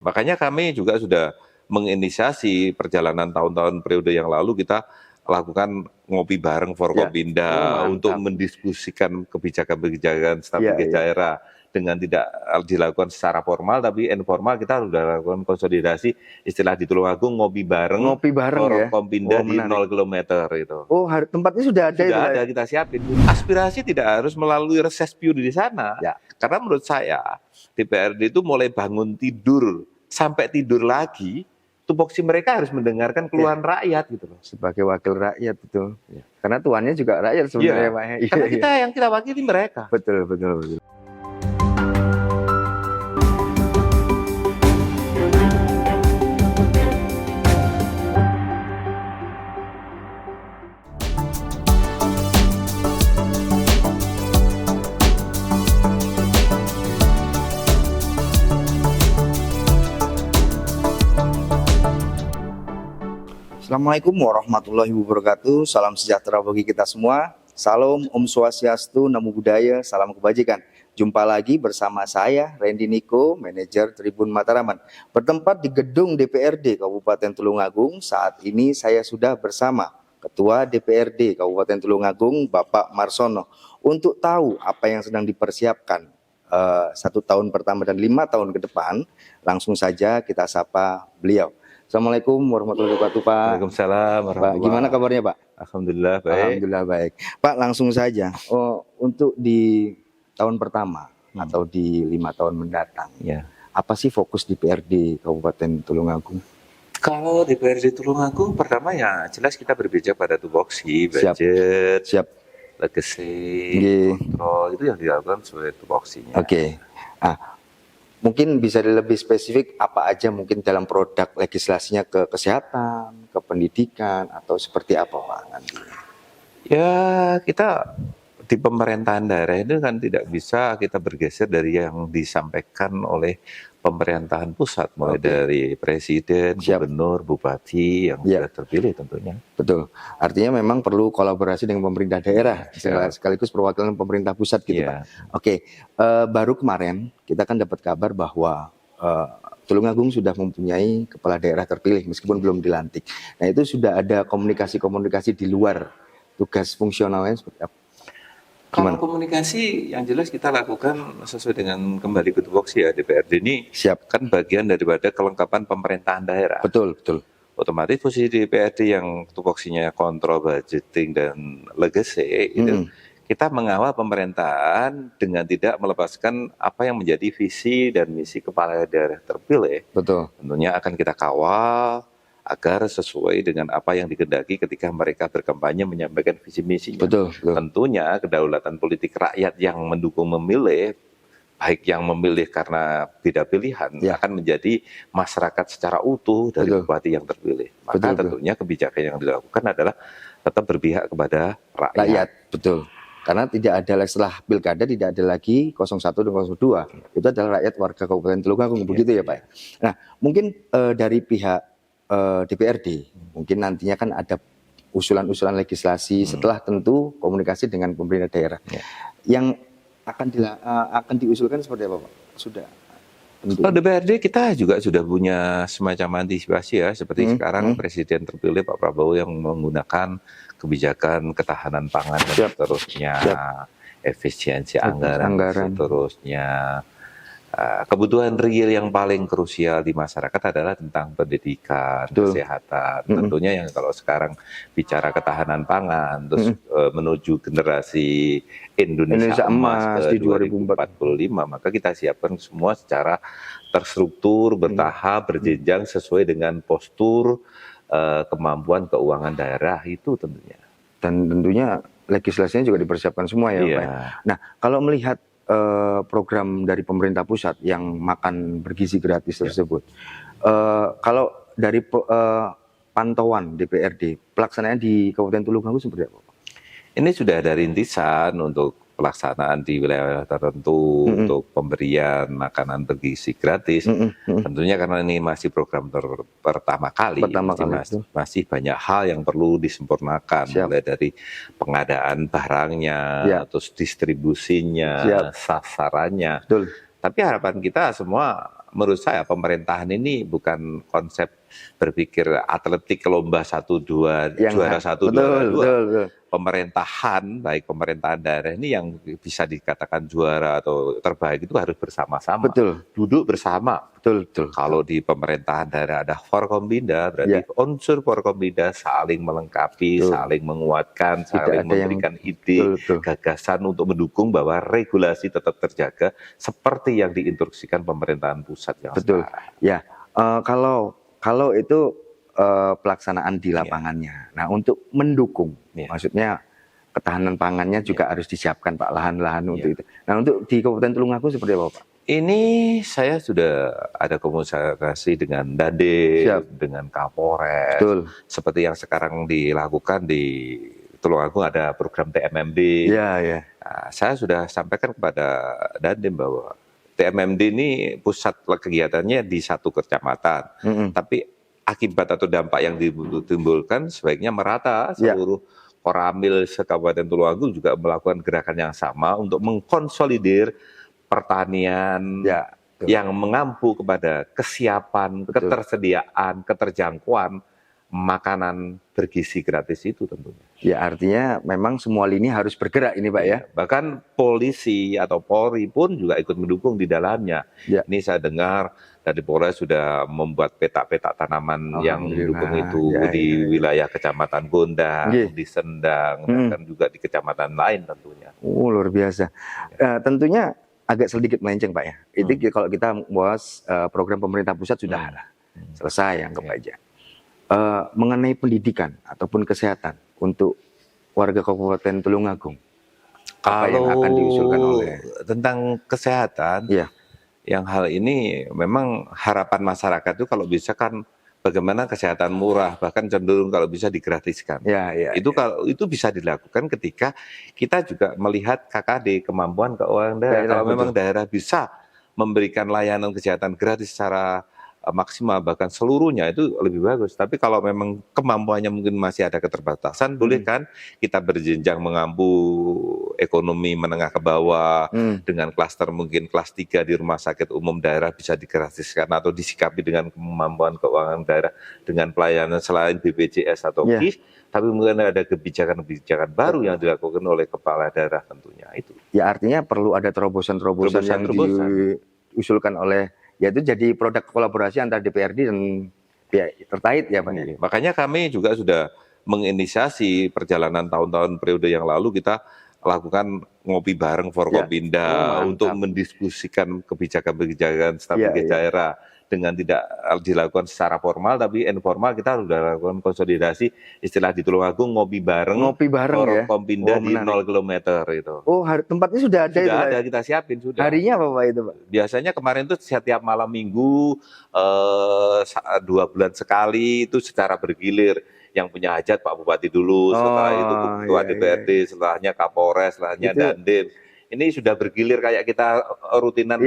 Makanya kami juga sudah menginisiasi perjalanan tahun-tahun periode yang lalu kita lakukan ngopi bareng Forkompinda untuk mendiskusikan kebijakan-kebijakan strategis daerah dengan tidak dilakukan secara formal tapi informal. Kita sudah lakukan konsolidasi istilah di Tulungagung ngopi bareng Forkompinda di 0 km itu. Oh, tempatnya sudah ada. Sudah ada, kita siapin. Aspirasi tidak harus melalui reses piu di sana. Karena menurut saya DPRD itu mulai bangun tidur sampai tidur lagi, tupoksi mereka harus mendengarkan keluhan rakyat gitu loh. Sebagai wakil rakyat, betul. Karena tuannya juga rakyat sebenarnya, Pak. Karena yang kita wakili mereka. Betul. Assalamualaikum warahmatullahi wabarakatuh. Salam sejahtera bagi kita semua. Salam Om Swastiastu, Namo Buddhaya, salam kebajikan. Jumpa lagi bersama saya, Randy Niko, manajer Tribun Mataraman. Bertempat di gedung DPRD Kabupaten Tulungagung. Saat ini saya sudah bersama Ketua DPRD Kabupaten Tulungagung, Bapak Marsono, untuk tahu apa yang sedang dipersiapkan 1 tahun pertama dan 5 tahun ke depan. Langsung saja kita sapa beliau. Assalamualaikum warahmatullahi wabarakatuh, Pak. Waalaikumsalam warahmatullahi. Pak, gimana kabarnya, Pak? Alhamdulillah baik. Alhamdulillah baik. Pak, langsung saja. Untuk di tahun pertama atau di 5 tahun mendatang, apa sih fokus DPRD Kabupaten Tulungagung? Kalau DPRD Tulungagung pertama ya jelas kita berbicara pada tupoksi, budget, legacy, kontrol, itu yang dilakukan sebagai tupoksinya. Mungkin bisa lebih spesifik apa aja mungkin dalam produk legislasinya ke kesehatan, ke pendidikan, atau seperti apa, Pak, nanti? Ya, kita di pemerintahan daerah itu kan tidak bisa kita bergeser dari yang disampaikan oleh pemerintahan pusat, mulai dari presiden, gubernur, bupati yang sudah terpilih tentunya. Betul. Artinya memang perlu kolaborasi dengan pemerintah daerah, sekaligus perwakilan pemerintah pusat gitu, Pak. Baru kemarin kita kan dapat kabar bahwa Tulungagung sudah mempunyai kepala daerah terpilih meskipun belum dilantik. Nah, itu sudah ada komunikasi-komunikasi di luar tugas fungsionalnya seperti apa? Kalau komunikasi yang jelas kita lakukan sesuai dengan kembali ke tupoksi ya, DPRD ini kan bagian daripada kelengkapan pemerintahan daerah. Betul. Otomatis posisi DPRD yang tupoksinya kontrol, budgeting dan legacy itu kita mengawal pemerintahan dengan tidak melepaskan apa yang menjadi visi dan misi kepala daerah terpilih. Betul. Tentunya akan kita kawal agar sesuai dengan apa yang dikehendaki ketika mereka berkampanye menyampaikan visi misinya. Betul. Tentunya kedaulatan politik rakyat yang mendukung memilih, baik yang memilih karena beda pilihan, akan menjadi masyarakat secara utuh dari bupati yang terpilih. Maka tentunya kebijakan yang dilakukan adalah tetap berpihak kepada rakyat. Betul. Karena tidak ada setelah pilkada tidak ada lagi 01 dan 02. Itu adalah rakyat warga Kabupaten Tulungagung, begitu ya, Pak. Nah, mungkin dari pihak DPRD mungkin nantinya kan ada usulan-usulan legislasi setelah tentu komunikasi dengan pemerintah daerah yang akan diusulkan seperti apa, Pak? Sudah. Kalau DPRD kita juga sudah punya semacam antisipasi ya, seperti sekarang Presiden terpilih Pak Prabowo yang menggunakan kebijakan ketahanan pangan dan seterusnya, efisiensi anggaran. Seterusnya. Kebutuhan real yang paling krusial di masyarakat adalah tentang pendidikan, kesehatan. Tentunya yang kalau sekarang bicara ketahanan pangan, terus menuju generasi Indonesia emas ke 2045, maka kita siapkan semua secara terstruktur, bertahap, berjenjang sesuai dengan postur kemampuan keuangan daerah itu tentunya. Dan tentunya legislasinya juga dipersiapkan semua ya, Pak. Nah, kalau melihat program dari pemerintah pusat yang makan bergizi gratis tersebut, kalau dari pantauan DPRD, pelaksanaannya di Kabupaten Tulungagung seperti apa, Pak? Ini sudah ada rintisan untuk pelaksanaan di wilayah tertentu untuk pemberian makanan bergizi gratis. Tentunya karena ini masih program pertama kali, masih banyak hal yang perlu disempurnakan, mulai dari pengadaan barangnya, terus distribusinya, sasarannya. Tapi harapan kita semua menurut saya pemerintahan ini bukan konsep berpikir atletik lomba 1-2, juara 1, juara 2. Betul. Pemerintahan, baik pemerintahan daerah ini yang bisa dikatakan juara atau terbaik itu harus bersama-sama. Betul. Duduk bersama. Betul. Kalau di pemerintahan daerah ada Forkompinda, berarti unsur Forkompinda saling melengkapi, saling menguatkan, saling memberikan ide, gagasan untuk mendukung bahwa regulasi tetap terjaga seperti yang diinstruksikan pemerintahan pusat yang sekarang. Ya, kalau itu pelaksanaan di lapangannya. Nah, untuk mendukung, maksudnya ketahanan pangannya juga harus disiapkan Pak, lahan-lahan untuk itu. Nah, untuk di Kabupaten Tulungagung seperti apa Pak? Ini saya sudah ada komunikasi dengan Dandim, dengan Kapolres, seperti yang sekarang dilakukan di Tulungagung ada program TMMD. Nah, saya sudah sampaikan kepada Dandim bahwa TMMD ini pusat kegiatannya di satu kecamatan, tapi akibat atau dampak yang ditimbulkan sebaiknya merata seluruh Koramil se-Kabupaten Tulungagung juga melakukan gerakan yang sama untuk mengkonsolidir pertanian yang mengampu kepada kesiapan, ketersediaan, keterjangkauan makanan bergizi gratis itu tentunya. Ya, artinya memang semua lini harus bergerak ini Pak ya. Bahkan polisi atau Polri pun juga ikut mendukung di dalamnya. Ini saya dengar dari Polres sudah membuat peta-peta tanaman yang mendukung itu di wilayah Kecamatan Gondang, di Sendang, dan juga di kecamatan lain tentunya. Luar biasa. Tentunya agak sedikit melenceng Pak ya. Itu kalau kita bahas program pemerintah pusat sudah ada. Selesai, anggap aja. Mengenai pendidikan ataupun kesehatan untuk warga Kabupaten Tulungagung, kalau yang akan diusulkan oleh tentang kesehatan, yang hal ini memang harapan masyarakat itu kalau bisa kan bagaimana kesehatan murah, bahkan cenderung kalau bisa digratiskan. Itu bisa dilakukan ketika kita juga melihat KKD, kemampuan keuangan daerah. Kalau memang daerah bisa memberikan layanan kesehatan gratis secara maksimal bahkan seluruhnya itu lebih bagus. Tapi kalau memang kemampuannya mungkin masih ada keterbatasan, boleh kan kita berjenjang mengampu ekonomi menengah ke bawah dengan klaster mungkin kelas 3 di rumah sakit umum daerah bisa digratiskan atau disikapi dengan kemampuan keuangan daerah dengan pelayanan selain BPJS atau KIS, tapi mungkin ada kebijakan-kebijakan baru yang dilakukan oleh kepala daerah tentunya itu. Ya, artinya perlu ada terobosan-terobosan yang diusulkan oleh, yaitu jadi produk kolaborasi antara DPRD dan pihak terkait ya Pak. Makanya kami juga sudah menginisiasi perjalanan tahun-tahun periode yang lalu kita lakukan ngopi bareng Forkompinda untuk mendiskusikan kebijakan-kebijakan strategi daerah dengan tidak dilakukan secara formal tapi informal. Kita sudah lakukan konsolidasi istilah di Tulungagung ngopi bareng Forkompinda di 0 km itu. Tempatnya sudah ada. Sudah ada, kita siapin sudah. Harinya apa Pak itu Pak? Biasanya kemarin itu setiap malam minggu 2 bulan sekali itu secara bergilir. Yang punya hajat Pak Bupati dulu, setelah itu Ketua DPRD, setelahnya Kapolres, setelahnya Dandim. Ini sudah bergilir kayak kita rutinan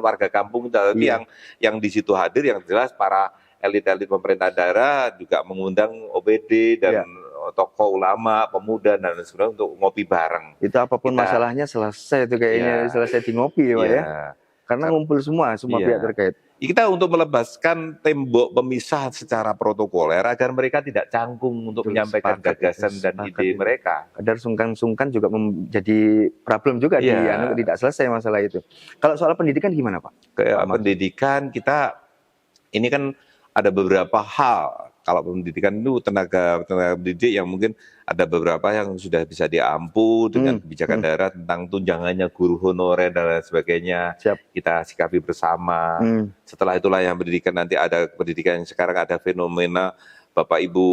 warga kampung, tapi yang di situ hadir yang jelas para elit-elit pemerintah daerah juga mengundang OPD dan tokoh ulama, pemuda dan sebagainya untuk ngopi bareng. Itu apapun masalahnya selesai itu kayaknya selesai di ngopi Pak ya. Karena ngumpul semua pihak terkait. Kita untuk melebaskan tembok pemisah secara protokoler agar mereka tidak canggung untuk menyampaikan gagasan dan ide mereka. Kadang sungkan-sungkan juga menjadi problem juga tidak selesai masalah itu. Kalau soal pendidikan gimana Pak? Pendidikan kita ini kan ada beberapa hal. Kalau pendidikan itu tenaga pendidik yang mungkin ada beberapa yang sudah bisa diampu dengan kebijakan daerah tentang tunjangannya guru honorer dan lain sebagainya. Kita sikapi bersama. Setelah itulah yang pendidikan nanti ada pendidikan yang sekarang ada fenomena Bapak Ibu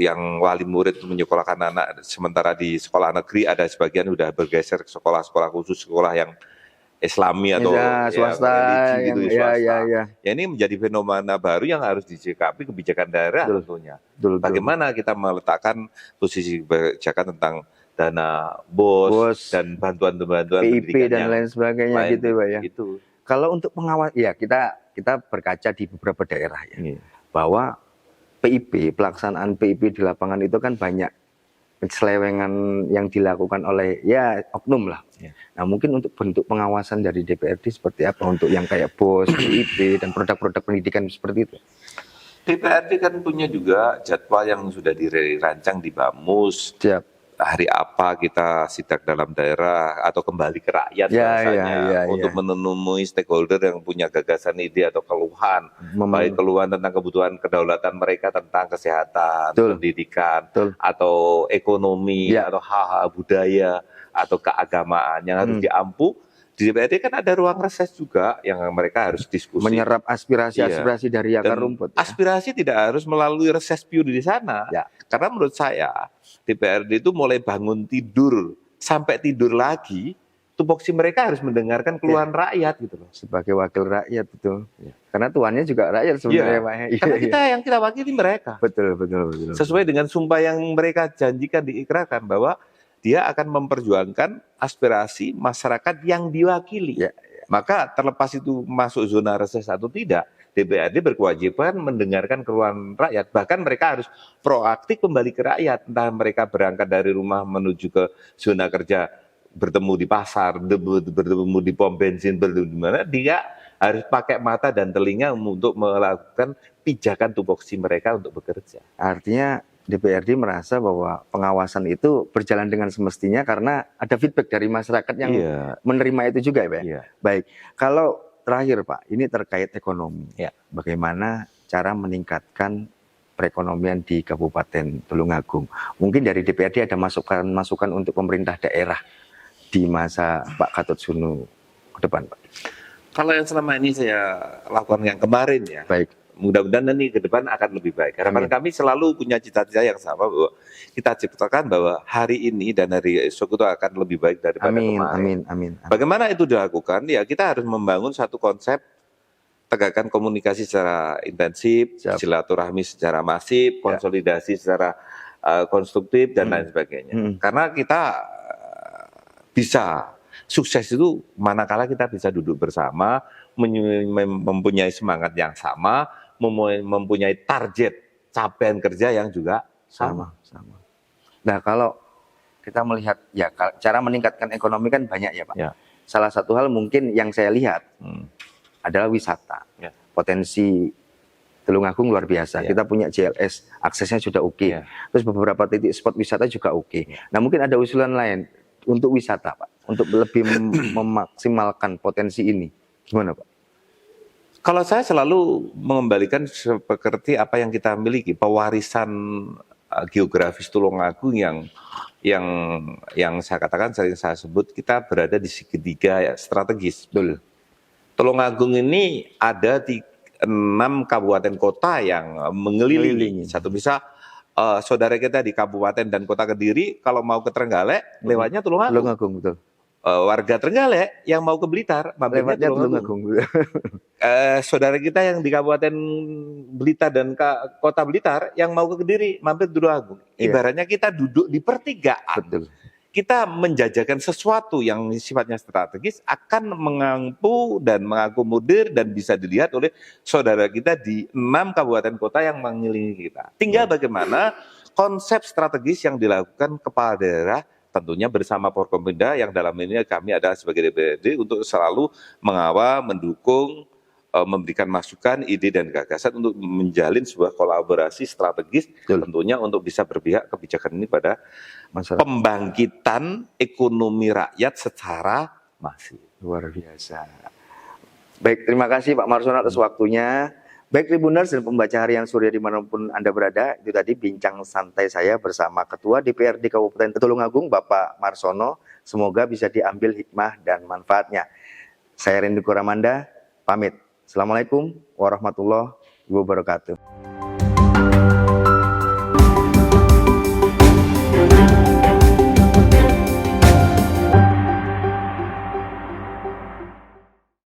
yang wali murid menyekolahkan anak sementara di sekolah negeri ada sebagian sudah bergeser ke sekolah-sekolah khusus, sekolah yang Islami atau swasta religi gitu, swasta. Ya ini menjadi fenomena baru yang harus disikapi kebijakan daerah tentunya. Bagaimana kita meletakkan posisi kebijakan tentang dana BOS dan bantuan-bantuan PIP dan lain sebagainya gitu Pak ya. Itu. Kalau untuk pengawas kita berkaca di beberapa daerah bahwa PIP, pelaksanaan PIP di lapangan itu kan banyak keselewengan yang dilakukan oleh ya oknum lah. Ya. Nah mungkin untuk bentuk pengawasan dari DPRD seperti apa untuk yang kayak BOS, BIP dan produk-produk pendidikan seperti itu? DPRD kan punya juga jadwal yang sudah dirancang di Bamus. Siap. Hari apa kita sidak dalam daerah atau kembali ke rakyat bahasanya untuk menemui stakeholder yang punya gagasan, ide atau keluhan, baik keluhan tentang kebutuhan kedaulatan mereka tentang kesehatan, pendidikan, atau ekonomi, atau hal-hal budaya atau keagamaan yang harus diampu. Di DPRD kan ada ruang reses juga yang mereka harus diskusi. Menyerap aspirasi-aspirasi dari akar rumput. Aspirasi tidak harus melalui reses pure di sana. Karena menurut saya DPRD itu mulai bangun tidur sampai tidur lagi, tupoksi mereka harus mendengarkan keluhan rakyat gitu loh. Sebagai wakil rakyat betul. Karena tuannya juga rakyat sebenarnya Pak. Karena kita yang kita wakili mereka. Betul. Sesuai dengan sumpah yang mereka janjikan diikrarkan bahwa dia akan memperjuangkan aspirasi masyarakat yang diwakili. Maka terlepas itu masuk zona reses atau tidak, DPRD berkewajiban mendengarkan keluhan rakyat. Bahkan mereka harus proaktif kembali ke rakyat. Entah mereka berangkat dari rumah menuju ke zona kerja, bertemu di pasar, bertemu di pom bensin, bertemu di mana, dia harus pakai mata dan telinga untuk melakukan pijakan tupoksi mereka untuk bekerja. Artinya DPRD merasa bahwa pengawasan itu berjalan dengan semestinya karena ada feedback dari masyarakat yang menerima itu juga ya Pak? Baik, kalau terakhir Pak, ini terkait ekonomi. Bagaimana cara meningkatkan perekonomian di Kabupaten Tulungagung? Mungkin dari DPRD ada masukan untuk pemerintah daerah di masa Pak Gatot Sunu ke depan Pak? Kalau yang selama ini saya lakukan yang kemarin ya. Baik. Mudah-mudahan nanti ke depan akan lebih baik. Karena kami selalu punya cita-cita yang sama bahwa kita ciptakan bahwa hari ini dan hari esok itu akan lebih baik daripada kemarin. Amin. Bagaimana itu dilakukan? Ya kita harus membangun satu konsep tegakkan komunikasi secara intensif, silaturahmi secara masif, konsolidasi secara konstruktif dan lain sebagainya. Karena kita bisa sukses itu manakala kita bisa duduk bersama, mempunyai semangat yang sama, mempunyai target capaian kerja yang juga sama. Nah kalau kita melihat ya cara meningkatkan ekonomi kan banyak ya Pak. Salah satu hal mungkin yang saya lihat adalah wisata. Potensi Tulungagung luar biasa. Kita punya JLS, aksesnya sudah oke. Terus beberapa titik spot wisata juga oke. Nah mungkin ada usulan lain untuk wisata Pak, untuk lebih memaksimalkan potensi ini. Gimana Pak? Kalau saya selalu mengembalikan seperti apa yang kita miliki, pewarisan geografis Tulungagung yang saya katakan sering saya sebut kita berada di segitiga strategis. Betul. Tulungagung ini ada di 6 kabupaten kota yang mengelilingi. Satu bisa saudara kita di kabupaten dan kota Kediri kalau mau ke Trenggalek lewatnya Tulungagung. Betul. Warga Trenggalek yang mau ke Blitar lewatnya Tulungagung. Saudara kita yang di Kabupaten Blitar dan Kota Blitar yang mau ke Kediri mampir Tulungagung. Ibaratnya kita duduk di pertigaan. Betul. Kita menjajakan sesuatu yang sifatnya strategis akan mengampu dan mengakomodir dan bisa dilihat oleh saudara kita di 6 kabupaten kota yang mengelilingi kita. Tinggal bagaimana konsep strategis yang dilakukan kepala daerah tentunya bersama Forkompinda yang dalam ini kami adalah sebagai DPRD untuk selalu mengawal, mendukung, memberikan masukan, ide dan gagasan untuk menjalin sebuah kolaborasi strategis tentunya untuk bisa berpihak kebijakan ini pada masyarakat. Pembangkitan ekonomi rakyat secara masif. Luar biasa. Baik, terima kasih Pak Marsono atas waktunya. Baik Tribuners dan pembaca harian Surya dimanapun Anda berada, itu tadi bincang santai saya bersama Ketua DPRD Kabupaten Tulungagung, Bapak Marsono. Semoga bisa diambil hikmah dan manfaatnya. Saya Rendy Kuramanda, pamit. Assalamualaikum warahmatullahi wabarakatuh.